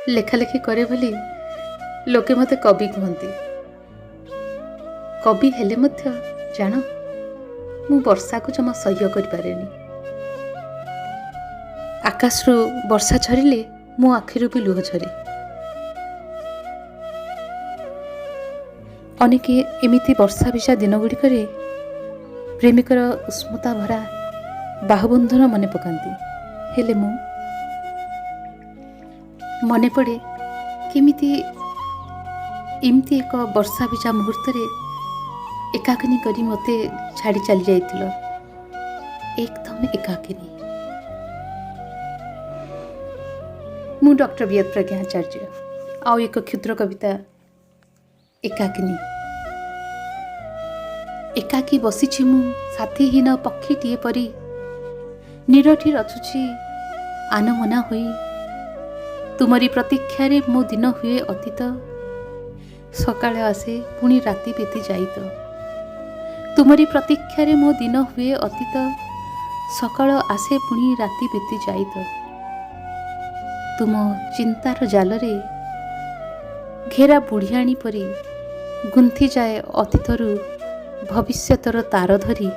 ଲେଖାଲେଖି କରେ ବୋଲି ଲୋକେ ମୋତେ କବି କୁହନ୍ତି। କବି ହେଲେ ମଧ୍ୟ ଜାଣ, ମୁଁ ବର୍ଷାକୁ ଜମା ସହ୍ୟ କରିପାରେନି। ଆକାଶରୁ ବର୍ଷା ଝରିଲେ ମୋ ଆଖିରୁ ବି ଲୁହ ଝରେ। ଅନେକ ଏମିତି ବର୍ଷା ଭିଜା ଦିନ ଗୁଡ଼ିକରେ ପ୍ରେମିକର ଉଷ୍ମତା ଭରା ବାହୁବନ୍ଧନ ମନେ ପକାନ୍ତି। ହେଲେ ମୁଁ ମନେ ପଡ଼େ କେମିତି ଏମିତି ଏକ ବର୍ଷା ଭିଜା ମୁହୂର୍ତ୍ତରେ ଏକାକିନୀ କରି ମୋତେ ଛାଡ଼ି ଚାଲି ଯାଇଥିଲ, ଏକଦମ ଏକାକିନୀ। ମୁଁ ଡକ୍ଟର ବିୟତ ପ୍ରଜ୍ଞା ଆଚାର୍ଯ୍ୟ, ଆଉ ଏକ କ୍ଷୁଦ୍ର କବିତା ଏକାକିନୀ। ଏକାକୀ ବସିଛି ମୁଁ ସାଥୀହୀନ ପକ୍ଷୀଟିଏ ପରି, ନିରଠି ରଚୁଛି ଆନମନା ହୋଇ। ତୁମରି ପ୍ରତୀକ୍ଷାରେ ମୋ ଦିନ ହୁଏ ଅତୀତ, ସକାଳ ଆସେ ପୁଣି ରାତି ବିତି ଯାଇତ। ତୁମରି ପ୍ରତୀକ୍ଷାରେ ମୋ ଦିନ ହୁଏ ଅତୀତ, ସକାଳ ଆସେ ପୁଣି ରାତି ବିତି ଯାଇତ। ତୁମ ଚିନ୍ତାର ଜାଲରେ ଘେରା ବୁଢ଼ିଆଣୀ ପରି ଗୁନ୍ଥିଯାଏ ଅତୀତରୁ ଭବିଷ୍ୟତର ତାର ଧରି।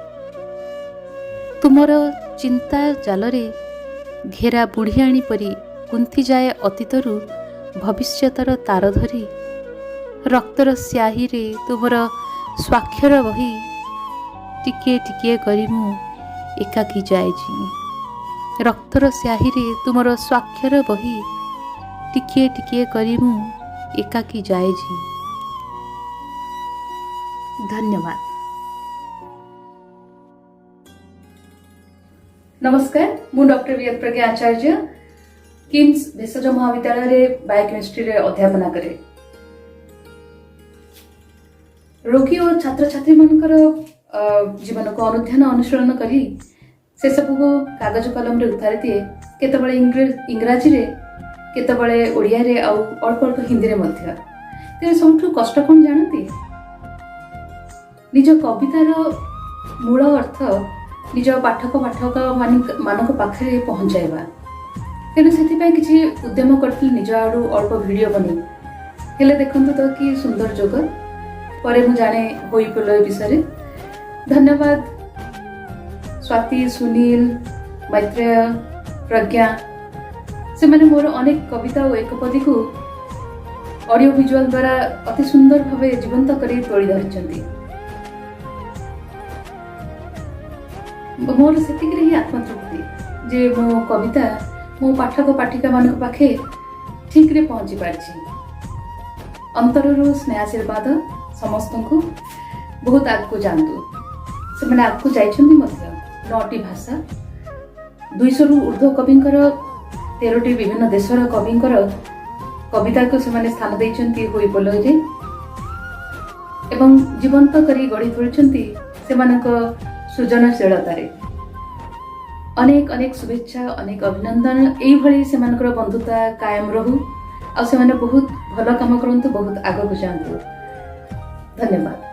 ତୁମର ଚିନ୍ତା ଜାଲରେ ଘେରା ବୁଢ଼ିଆଣୀ ପରି ଗୁନ୍ଥିଯାଏ ଅତୀତରୁ ଭବିଷ୍ୟତର ତାର ଧରି। ରକ୍ତର ସ୍ୟାହିରେ ତୁମର ସ୍ୱାକ୍ଷର ବହି, ଟିକିଏ ଟିକିଏ କରି ମୁଁ ଏକାକୀ ଯାଏଛି। ରକ୍ତର ସ୍ୟାହିରେ ତୁମର ସ୍ୱାକ୍ଷର ବହି, ଟିକିଏ ଟିକିଏ କରି ମୁଁ ଏକାକୀ ଯାଏଛି। ଧନ୍ୟବାଦ। नमस्कार, मु डॉक्टर वियत प्रज्ञा आचार्य, किम्स भेषज महाविद्यालय बायोकेमिस्ट्री रे अध्यापना करे। रोगी और छात्र छात्री मानकर जीवन को अनुध्यान अनुसरण करी से सब को कागज कलम रे उतारी दिए। केतबळे इंग्राजी रे, केतबळे ओडिया रे, आ अल्प अल्प हिंदी रे मध्य। ते सबठु कष्ट कोन जानती, निज कवितार मूल अर्थ निज पाठक मानक पाखे पहुंचाइबा। तेणु से किसी उद्यम करथिल निज आड़ू अल्प वीडियो बनी। हेले देखंतु तो कि सुंदर जोग परे मु जाने होई पलो विषय। धन्यवाद स्वाति, सुनील, मैत्रेय, प्रज्ञा, से माने मोर अनेक कविता और एकपदी को ऑडियो विजुअल द्वारा अति सुंदर भावे जीवंत करी तोड़ी धरिचंती। मोर सेतिक ही आत्मतृप्ति जे मो कविता मो पाठक पाठिका मान पाखे ठीक रे पहुंची पारछि। अंतररू स्नेह आशीर्वाद समस्त को बहुत आगको जानतु। से माने आगको जाइछन्ती मध्य 9टी भाषा, 200 रु ऊर्ध्व कविंकर 13टी विभिन्न देशर कविंकर कविता को से माने स्थान दैछन्ती होई पलरे एवं जीवंत करी गढ़ी तोलिछन्ती से मानक सृजनशीलतार। अनेक अनेक शुभेच्छा, अनेक अभिनंदन। यही भली से मानकर बंधुता कायम रहू, आ से माने बहुत भल काम करंतु, बहुत आगको जांतु। धन्यवाद।